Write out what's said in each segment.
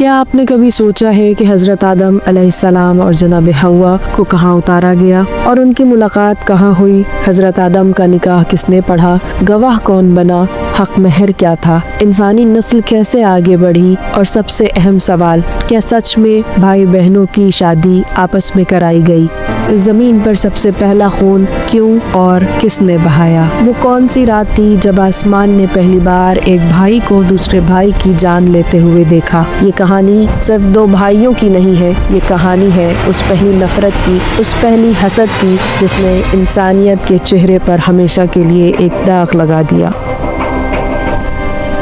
کیا آپ نے کبھی سوچا ہے کہ حضرت آدم علیہ السلام اور جناب حوا کو کہاں اتارا گیا اور ان کی ملاقات کہاں ہوئی؟ حضرت آدم کا نکاح کس نے پڑھا؟ گواہ کون بنا؟ حق مہر کیا تھا؟ انسانی نسل کیسے آگے بڑھی؟ اور سب سے اہم سوال، کیا سچ میں بھائی بہنوں کی شادی آپس میں کرائی گئی؟ زمین پر سب سے پہلا خون کیوں اور کس نے بہایا؟ وہ کون سی رات تھی جب آسمان نے پہلی بار ایک بھائی کو دوسرے بھائی کی جان لیتے ہوئے دیکھا؟ یہ کہانی صرف دو بھائیوں کی نہیں ہے، یہ کہانی ہے اس پہلی نفرت کی، اس پہلی حسد کی جس نے انسانیت کے چہرے پر ہمیشہ کے لیے ایک داغ لگا دیا۔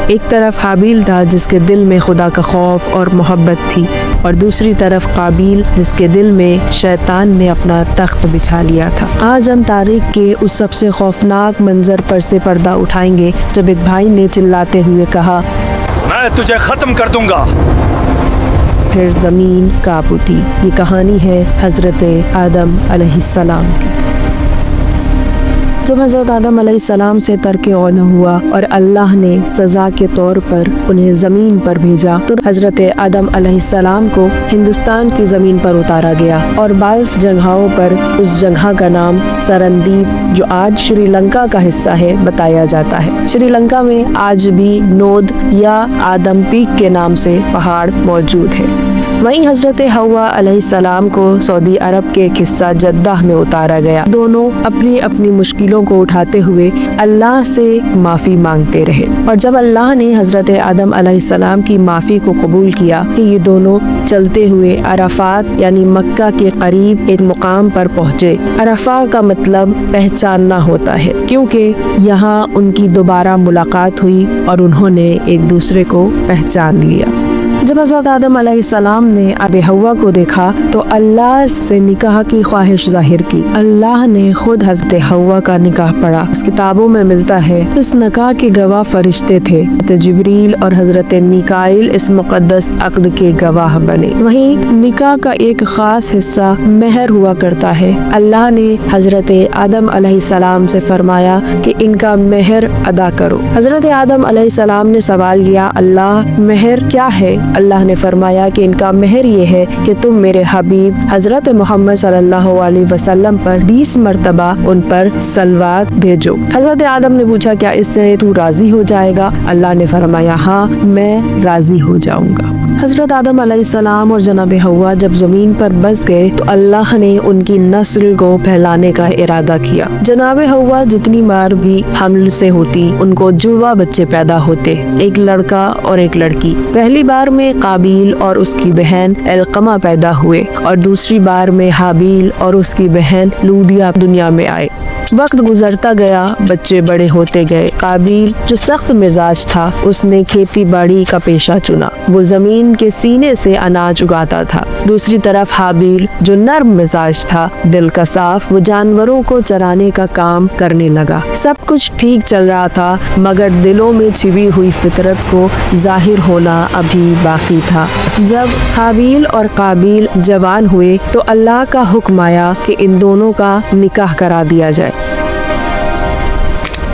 ایک طرف حابیل تھا جس کے دل میں خدا کا خوف اور محبت تھی، اور دوسری طرف قابیل جس کے دل میں شیطان نے اپنا تخت بچھا لیا تھا۔ آج ہم تاریخ کے اس سب سے خوفناک منظر پر سے پردہ اٹھائیں گے جب ایک بھائی نے چلاتے ہوئے کہا، میں تجھے ختم کر دوں گا۔ پھر زمین کانپ اٹھی۔ یہ کہانی ہے حضرت آدم علیہ السلام کی۔ جب حضرت آدم علیہ السلام سے ترک اولا ہوا اور اللہ نے سزا کے طور پر انہیں زمین پر بھیجا تو حضرت آدم علیہ السلام کو ہندوستان کی زمین پر اتارا گیا، اور بعض جگہوں پر اس جگہ کا نام سرندیپ، جو آج شری لنکا کا حصہ ہے، بتایا جاتا ہے۔ شری لنکا میں آج بھی نود یا آدم پیک کے نام سے پہاڑ موجود ہے۔ وہیں حضرت حوا علیہ السلام کو سعودی عرب کے ایک حصہ جدہ میں اتارا گیا۔ دونوں اپنی اپنی مشکلوں کو اٹھاتے ہوئے اللہ سے معافی مانگتے رہے، اور جب اللہ نے حضرت آدم علیہ السلام کی معافی کو قبول کیا کہ یہ دونوں چلتے ہوئے عرفات یعنی مکہ کے قریب ایک مقام پر پہنچے۔ عرفات کا مطلب پہچاننا ہوتا ہے، کیونکہ یہاں ان کی دوبارہ ملاقات ہوئی اور انہوں نے ایک دوسرے کو پہچان لیا۔ جب حضرت آدم علیہ السلام نے اب حوا کو دیکھا تو اللہ سے نکاح کی خواہش ظاہر کی۔ اللہ نے خود حضرت حوا کا نکاح پڑھا۔ اس کتابوں میں ملتا ہے اس نکاح کے گواہ فرشتے تھے۔ حضرت جبریل اور حضرت میکائیل اس مقدس عقد کے گواہ بنے۔ وہیں نکاح کا ایک خاص حصہ مہر ہوا کرتا ہے۔ اللہ نے حضرت آدم علیہ السلام سے فرمایا کہ ان کا مہر ادا کرو۔ حضرت آدم علیہ السلام نے سوال کیا، اللہ مہر کیا ہے؟ اللہ نے فرمایا کہ ان کا مہر یہ ہے کہ تم میرے حبیب حضرت محمد صلی اللہ علیہ وسلم پر 20 مرتبہ ان پر صلوات بھیجو۔ حضرت آدم نے پوچھا، کیا اس سے تو راضی ہو جائے گا؟ اللہ نے فرمایا، ہاں میں راضی ہو جاؤں گا۔ حضرت آدم علیہ السلام اور جناب حوا جب زمین پر بس گئے تو اللہ نے ان کی نسل کو پھیلانے کا ارادہ کیا۔ جناب حوا جتنی بار بھی حمل سے ہوتی ان کو جڑواں بچے پیدا ہوتے، ایک لڑکا اور ایک لڑکی۔ پہلی بار میں قابیل اور اس کی بہن القمہ پیدا ہوئے، اور دوسری بار میں حابیل اور اس کی بہن لودیا دنیا میں آئے۔ وقت گزرتا گیا، بچے بڑے ہوتے گئے۔ قابیل جو سخت مزاج تھا، اس نے کھیتی باڑی کا پیشہ چنا، وہ زمین کے سینے سے اناج اگاتا تھا۔ دوسری طرف حابیل جو نرم مزاج تھا، دل کا صاف، وہ جانوروں کو چرانے کا کام کرنے لگا۔ سب کچھ ٹھیک چل رہا تھا، مگر دلوں میں چھپی ہوئی فطرت کو ظاہر ہونا ابھی باقی تھا۔ جب حابیل اور قابیل جوان ہوئے تو اللہ کا حکم آیا کہ ان دونوں کا نکاح کرا دیا جائے۔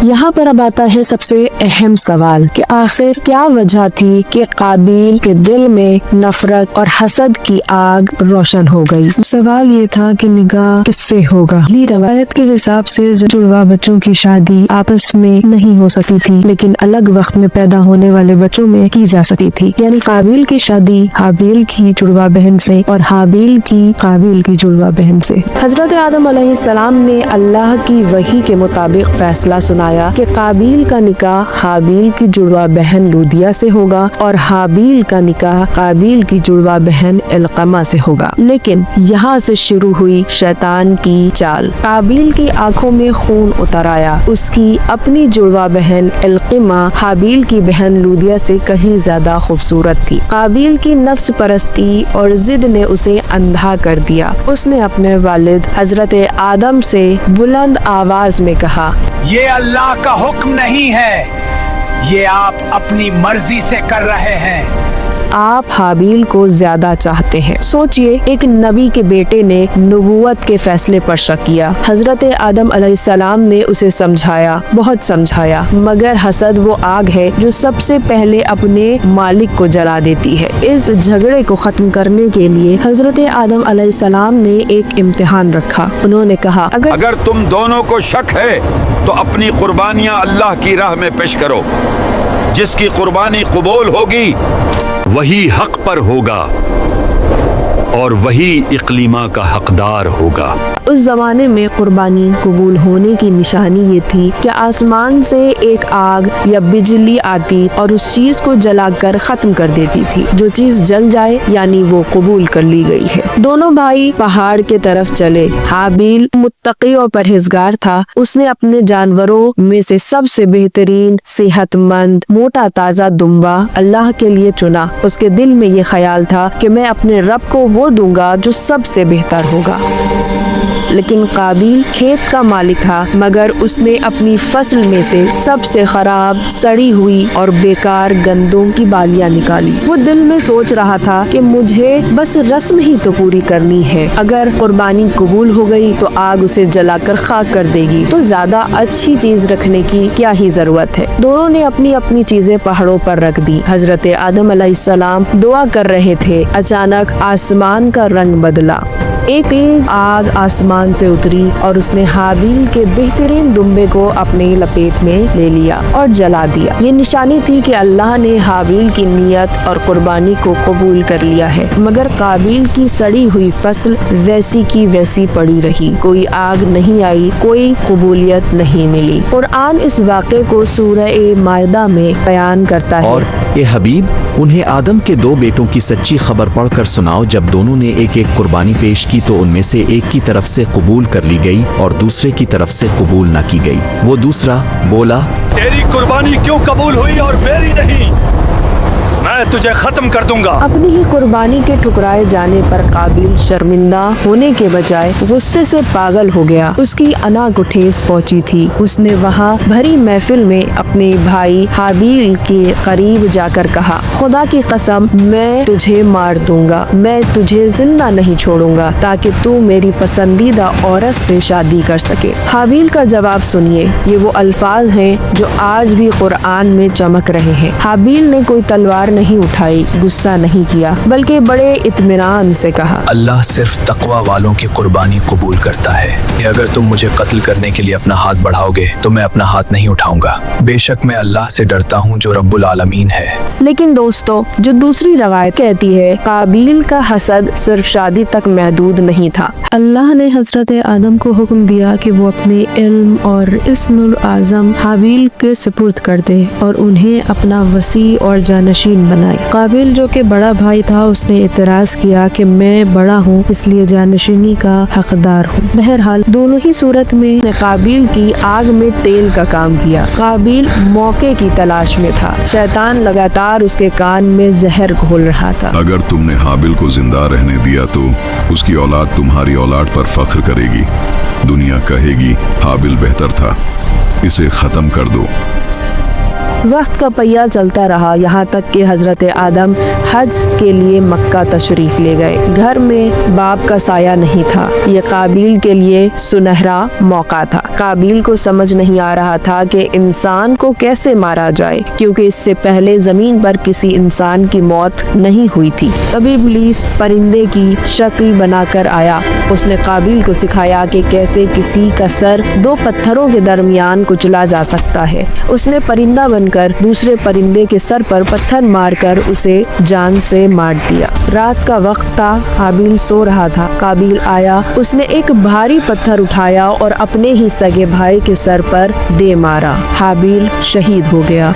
یہاں پر اب آتا ہے سب سے اہم سوال کہ آخر کیا وجہ تھی کہ قابیل کے دل میں نفرت اور حسد کی آگ روشن ہو گئی؟ سوال یہ تھا کہ نکاح کس سے ہوگا؟ روایت کے حساب سے جڑواں بچوں کی شادی آپس میں نہیں ہو سکی تھی، لیکن الگ وقت میں پیدا ہونے والے بچوں میں کی جا سکتی تھی، یعنی قابیل کی شادی حابیل کی جڑواں بہن سے اور حابیل کی قابیل کی جڑواں بہن سے۔ حضرت آدم علیہ السلام نے اللہ کی وحی کے مطابق فیصلہ سنایا کہ قابیل کا نکاح حابیل کی جڑواں بہن لودیا سے ہوگا اور حابیل کا نکاح قابیل کی جڑواں بہن القمہ سے ہوگا۔ لیکن یہاں سے شروع ہوئی شیطان کی چال۔ قابیل کی آنکھوں میں خون اتر آیا۔ اس کی اپنی جڑواں بہن القمہ حابیل کی بہن لودیا سے کہیں زیادہ خوبصورت تھی۔ قابیل کی نفس پرستی اور ضد نے اسے اندھا کر دیا۔ اس نے اپنے والد حضرت آدم سے بلند آواز میں کہا، یہ اللہ کا حکم نہیں ہے، یہ آپ اپنی مرضی سے کر رہے ہیں۔ आप हाबील को ज्यादा चाहते हैं। सोचिए, एक नबी के बेटे ने नबूवत के फैसले पर शक किया। हजरत आदम अलैहिस्सलाम ने उसे समझाया, बहुत समझाया, मगर हसद वो आग है जो सबसे पहले अपने मालिक को जला देती है। इस झगड़े को खत्म करने के लिए हजरत आदम अलैहिस्सलाम ने एक इम्तिहान रखा। उन्होंने कहा, अगर तुम दोनों को शक है तो अपनी कुर्बानियां अल्लाह की राह में पेश करो। जिसकी कुर्बानी कबूल होगी वही हक पर होगा और वही इकलीमा का हकदार होगा। उस जमाने में कुर्बानी कबूल होने की निशानी ये थी कि आसमान से एक आग या बिजली आती और उस चीज को जलाकर खत्म कर देती थी। जो चीज जल जाए यानी वो कबूल कर ली गई है। दोनों भाई पहाड़ के तरफ चले। हाबील मुत्तकी और परहेजगार था। उसने अपने जानवरों में से सबसे बेहतरीन, सेहतमंद, मोटा ताजा दुम्बा अल्लाह के लिए चुना। उसके दिल में ये ख्याल था कि मैं अपने रब को वो दूंगा जो सबसे बेहतर होगा। लेकिन काबिल खेत का मालिक था, मगर उसने अपनी फसल में से सबसे खराब, सड़ी हुई और बेकार गंदम की बालियां निकाली। वो दिल में सोच रहा था कि मुझे बस रस्म ही तो पूरी करनी है। अगर कुर्बानी कबूल हो गई तो आग उसे जलाकर खाक कर देगी, तो ज्यादा अच्छी चीज रखने की क्या ही जरूरत है। दोनों ने अपनी अपनी चीजें पहाड़ों पर रख दी। हजरत आदम अलैहिस्सलाम दुआ कर रहे थे। अचानक आसमान का रंग बदला। एक तेज आग आसमान से उतरी और उसने हाबील के बेहतरीन दुम्बे को अपने लपेट में ले लिया और जला दिया। ये निशानी थी कि अल्लाह ने हाबील की नियत और कुर्बानी को कबूल कर लिया है। मगर काबिल की सड़ी हुई फसल वैसी की वैसी पड़ी रही। कोई आग नहीं आई, कोई कबूलियत नहीं मिली। कुरान इस वाक़े को सूरह माइदा में बयान करता है। और ए हबीब, उन्हें आदम के दो बेटों की सच्ची खबर पढ़कर सुनाओ। जब दोनों ने एक एक कुर्बानी पेश की तो उनमें से एक की तरफ से कबूल कर ली गई और दूसरे की तरफ से कबूल न की गई। वो दूसरा बोला, तेरी कुर्बानी क्यों कबूल हुई और मेरी नहीं? मैं तुझे खत्म कर दूंगा। अपनी ही कुर्बानी के ठुकराए जाने पर काबिल शर्मिंदा होने के बजाय गुस्से से पागल हो गया। उसकी अना को ठेस पहुंची थी। उसने वहां भरी महफिल में अपने भाई हाबील के करीब जाकर कहा, खुदा की कसम, मैं तुझे मार दूंगा। मैं तुझे जिंदा नहीं छोड़ूंगा ताकि तू मेरी पसंदीदा औरत से शादी कर सके। हाबील का जवाब सुनिए। ये वो अल्फाज हैं जो आज भी कुरान में चमक रहे हैं। हाबील ने कोई तलवार नहीं उठाई, गुस्सा नहीं किया, बल्कि बड़े इत्मीनान से कहा, अल्लाह सिर्फ तकवा वालों की कुर्बानी कबूल करता है। अगर तुम मुझे कत्ल करने के लिए अपना हाथ बढ़ाओगे तो मैं अपना हाथ नहीं उठाऊंगा। बेशक मैं अल्लाह से डरता हूँ जो रब्बुल आलमीन है। लेकिन दोस्तों, जो दूसरी रवायत कहती है काबिल का हसद सिर्फ शादी तक महदूद नहीं था। अल्लाह ने हजरत आदम को हुक्म दिया कि वो अपने इल्म और इस्मुल आजम हाबील के सुपुर्द कर दे और उन्हें अपना वसी और जानशीन बनाए। काबिल जो कि बड़ा भाई था, उसने इतराज किया कि मैं बड़ा हूँ इसलिए जानशीनी का हकदार हूँ। बहरहाल दोनों ही सूरत में काबिल की आग में तेल का काम किया। काबिल मौके की तलाश में था। शैतान लगातार उसके कान में जहर घोल रहा था। अगर तुमने हाबिल को जिंदा रहने दिया तो उसकी औलाद तुम्हारी औलाद पर फख्र करेगी। दुनिया कहेगी हाबिल बेहतर था, इसे खत्म कर दो। वक्त का पहिया चलता रहा, यहाँ तक कि हजरत आदम हज के लिए मक्का तशरीफ ले गए। घर में बाप का साया नहीं था। ये काबिल के लिए सुनहरा मौका था। काबिल को समझ नहीं आ रहा था कि इंसान को कैसे मारा जाए, क्योंकि इससे पहले जमीन पर किसी इंसान की मौत नहीं हुई थी। तभी इब्लीस परिंदे की शक्ल बनाकर आया। उसने काबिल को सिखाया कि कैसे किसी का सर दो पत्थरों के दरमियान कुचला जा सकता है। उसने परिंदा बनकर दूसरे परिंदे के सर पर पत्थर मारकर उसे जान से मार दिया। रात का वक्त था। हाबील सो रहा था। काबिल आया। उसने एक भारी पत्थर उठाया और अपने ही सगे भाई के सर पर दे मारा। हाबील शहीद हो गया।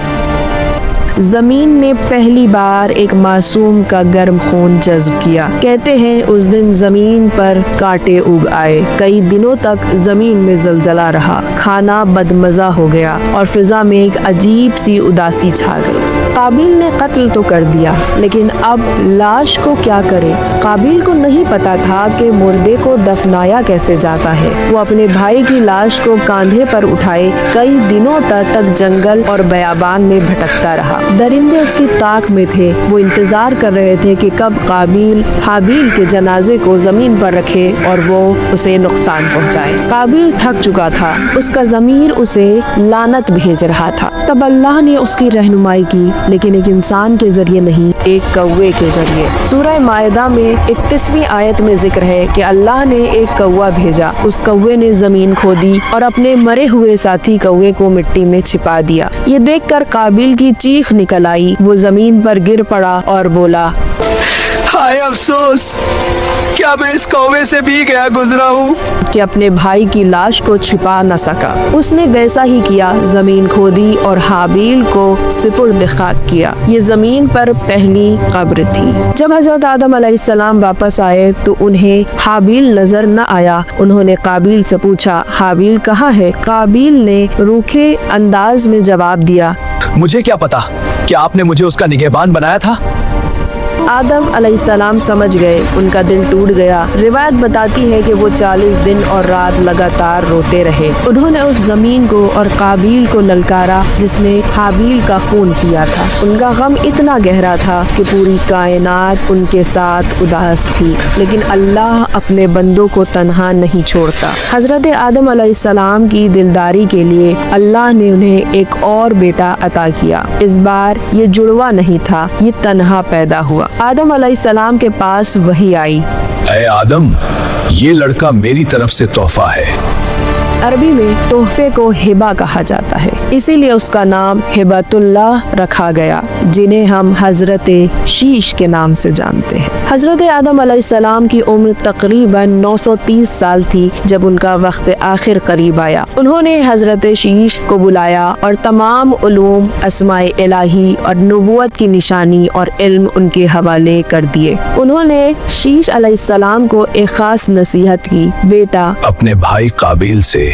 जमीन ने पहली बार एक मासूम का गर्म खून जज्ब किया। कहते हैं उस दिन जमीन पर कांटे उग आए। कई दिनों तक जमीन में जलजला रहा। खाना बदमजा हो गया और फिजा में एक अजीब सी उदासी छा गई। काबिल ने कत्ल तो कर दिया, लेकिन अब लाश को क्या करे। काबिल को नहीं पता था कि मुर्दे को दफनाया कैसे जाता है। वो अपने भाई की लाश को कांधे पर उठाए कई दिनों तक जंगल और बयाबान में भटकता रहा। दरिंदे उसकी ताक में थे। वो इंतजार कर रहे थे कि कब काबिल हाबिल के जनाजे को जमीन पर रखे और वो उसे नुकसान पहुंचाए। काबिल थक चुका था, उसका ज़मीर उसे लानत भेज रहा था। तब अल्लाह ने उसकी रहनुमाई की, लेकिन एक इंसान के जरिए नहीं, एक कौवे के जरिए। सूरह मायदा में 31वीं आयत में जिक्र है कि अल्लाह ने एक कौवा भेजा। उस कौवे ने जमीन खोदी और अपने मरे हुए साथी कौवे को मिट्टी में छिपा दिया। ये देखकर काबिल की चीख निकल आई। वो जमीन पर गिर पड़ा और बोला, हाय अफसोस, क्या मैं इस कौवे से भी गया गुजरा हूँ कि अपने भाई की लाश को छिपा न सका। उसने वैसा ही किया, जमीन खोदी और हाबिल को सुपुर्द खाक किया। ये जमीन पर पहली कब्र थी। जब हजरत आदम अलैहिस्सलाम वापस आए तो उन्हें हाबिल नजर न आया। उन्होंने काबिल से पूछा, हाबिल कहाँ है? काबिल ने रूखे अंदाज में जवाब दिया, मुझे क्या पता, क्या आपने मुझे उसका निगहबान बनाया था? आदम अलैहिस्सलाम समझ गए, उनका दिल टूट गया। रिवायत बताती है कि वो 40 दिन और रात लगातार रोते रहे। उन्होंने उस जमीन को और काबिल को ललकारा जिसने हाबिल का खून किया था। उनका गम इतना गहरा था कि पूरी कायनात उनके साथ उदास थी, लेकिन अल्लाह अपने बंदों को तन्हा नहीं छोड़ता। हजरत आदम अलैहिस्सलाम की दिलदारी के लिए अल्लाह ने उन्हें एक और बेटा अता किया। इस बार ये जुड़वा नहीं था, ये तन्हा पैदा हुआ। आदम अलैहिस्सलाम के पास वही आई, ऐ आदम, ये लड़का मेरी तरफ से तोहफा है। अरबी में तोहफे को हिबा कहा जाता है, इसीलिए उसका नाम हिबतुल्लाह रखा गया, जिन्हें हम हजरत शीश के नाम से जानते हैं। हजरत आदम अलैहिस्सलाम की उम्र तकरीबन 930 साल थी जब उनका वक्त आखिर करीब आया। उन्होंने हजरत शीश को बुलाया और तमाम उलूम, अस्माए इलाही और नबूवत की निशानी और इल्म उनके हवाले कर दिए। उन्होंने शीश अलैहिस्सलाम को एक खास नसीहत की, बेटा अपने भाई काबिल से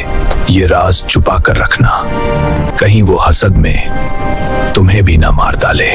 ये राज छुपा कर रखना, कहीं वो हसद में तुम्हें भी ना मार डाले।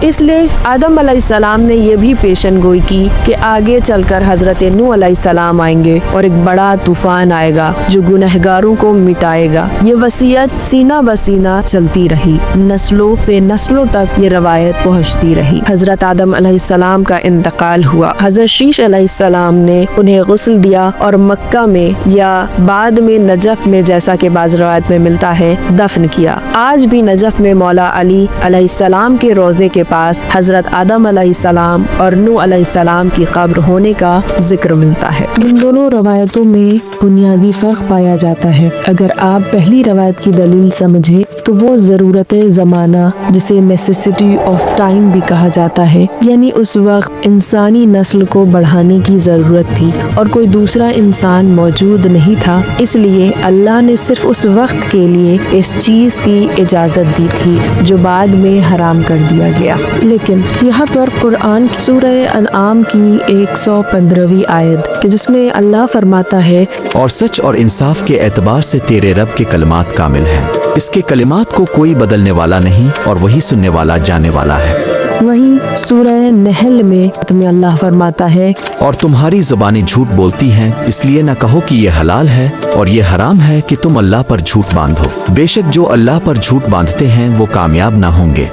इसलिए आदम अलैहिस्सलाम ने यह भी पेशन गोई की कि आगे चलकर हजरत नूह अलैहिस्सलाम आएंगे और एक बड़ा तूफान आएगा जो गुनहगारों को मिटाएगा। ये वसीयत सीना बसीना चलती रही, नस्लों से नस्लों तक ये रवायत पहुंचती रही। हजरत आदम अलैहिस्सलाम का इंतकाल हुआ। हजरत शीश अलैहिस्सलाम ने उन्हें गुस्ल दिया और मक्का में या बाद में नजफ में, जैसा कि बाज़ रवायत में मिलता है, दफन किया। आज भी नजफ में मौला अली अलैहिस्सलाम के रोजे के पास हजरत आदम अलैहिस्सलाम और नूह अलैहिस्सलाम की कब्र होने का जिक्र मिलता है। इन दोनों रवायतों में बुनियादी फर्क पाया जाता है। अगर आप पहली रवायत की दलील समझे तो वो ज़रूरत ज़माना, जिसे नेसेसिटी ऑफ टाइम भी कहा जाता है, यानी उस वक्त इंसानी नस्ल को बढ़ाने की ज़रूरत थी और कोई दूसरा इंसान मौजूद नहीं था, इसलिए अल्लाह ने सिर्फ उस वक्त के लिए इस चीज़ की इजाज़त दी थी जो बाद में हराम कर दिया गया। लेकिन यहाँ पर कुरान की सूरह अनआम की 115वीं आयत कि जिसमें अल्लाह फरमाता है, और सच और इंसाफ के एतबार से तेरे रब के कलमात कामिल हैं। इसके कलिमात को कोई बदलने वाला नहीं और वही सुनने वाला जाने वाला है। वहीं सूरह नहल में अल्लाह फरमाता है, और तुम्हारी ज़ुबानें झूठ बोलती हैं, इसलिए न कहो कि ये हलाल है और ये हराम है कि तुम अल्लाह पर झूठ बांधो। बेशक जो अल्लाह पर झूठ बांधते हैं वो कामयाब ना होंगे।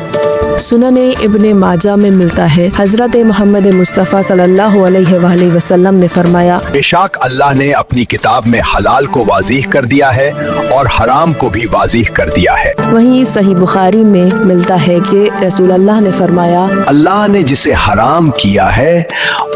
सुनने इब्ने माजा में मिलता है, हजरत मोहम्मद मुस्तफ़ा सल्लल्लाहु अलैहि वसल्लम ने फरमाया, बेशक अल्लाह ने अपनी किताब में हलाल को वाज़ीह कर दिया है और हराम को भी वाज़ीह कर दिया है। वहीं सही बुखारी में मिलता है कि रसूल अल्लाह ने फरमाया, अल्लाह ने जिसे हराम किया है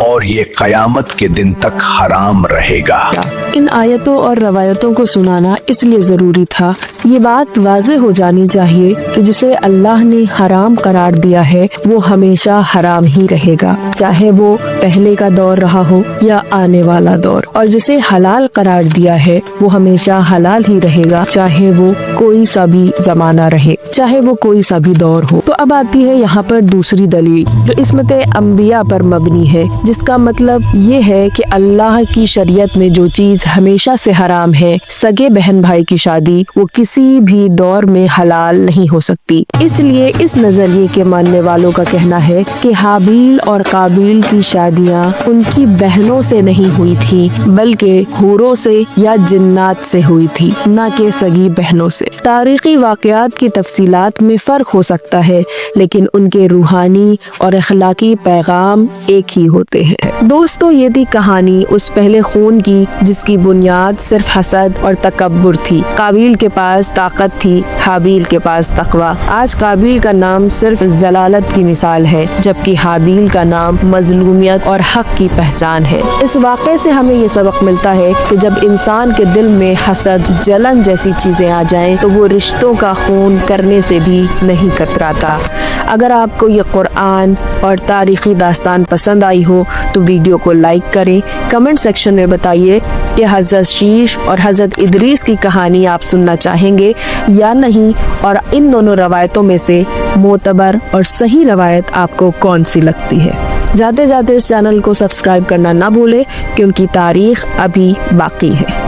और ये कयामत के दिन तक हराम रहेगा। इन आयतों और रवायतों को सुनाना इसलिए ज़रूरी था, ये बात वाज़ेह हो जानी चाहिए कि जिसे अल्लाह ने हराम करार दिया है वो हमेशा हराम ही रहेगा, चाहे वो पहले का दौर रहा हो या आने वाला दौर, और जिसे हलाल करार दिया है वो हमेशा हलाल ही रहेगा, चाहे वो कोई सा भी जमाना रहे, चाहे वो कोई सा भी दौर हो। तो अब आती है यहाँ पर दूसरी दलील जो इस्मत अंबिया पर मबनी है, जिसका मतलब ये है कि अल्लाह की शरीयत में जो चीज चीज हमेशा से हराम है, सगे बहन भाई की शादी वो किसी भी दौर में हलाल नहीं हो सकती। इसलिए इस नजरिए के मानने वालों का कहना है कि हाबील और काबिल की शादियां उनकी बहनों से नहीं हुई थी, बल्कि हूरों से या जिन्नात से हुई थी, न कि सगी बहनों से। तारीखी वाक़यात की तफसीलात में फर्क हो सकता है, लेकिन उनके रूहानी और अखलाकी पैगाम एक ही होते हैं। दोस्तों, ये थी कहानी उस पहले खून की जिसकी बुनियाद सिर्फ हसद और तकब्बुर थी। काबिल के पास ताकत थी, हाबील के पास तकवा। आज काबिल का नाम सिर्फ जलालत की मिसाल है, जबकि हाबील का नाम मजलूमियत और हक की पहचान है। इस वाक़े से हमें ये सबक मिलता है कि जब इंसान के दिल में हसद, जलन जैसी चीजें आ जाएं, तो वो रिश्तों का खून करने से भी नहीं कतराता। अगर आपको ये कुरान और तारीखी दास्तान पसंद आई हो तो वीडियो को लाइक करें। कमेंट सेक्शन में बताइए कि हज़रत शीश और हज़रत इदरीस की कहानी आप सुनना चाहेंगे या नहीं, और इन दोनों रवायतों में से मोतबर और सही रवायत आपको कौन सी लगती है। जाते जाते इस चैनल को सब्सक्राइब करना ना भूलें, क्योंकि तारीख अभी बाकी है।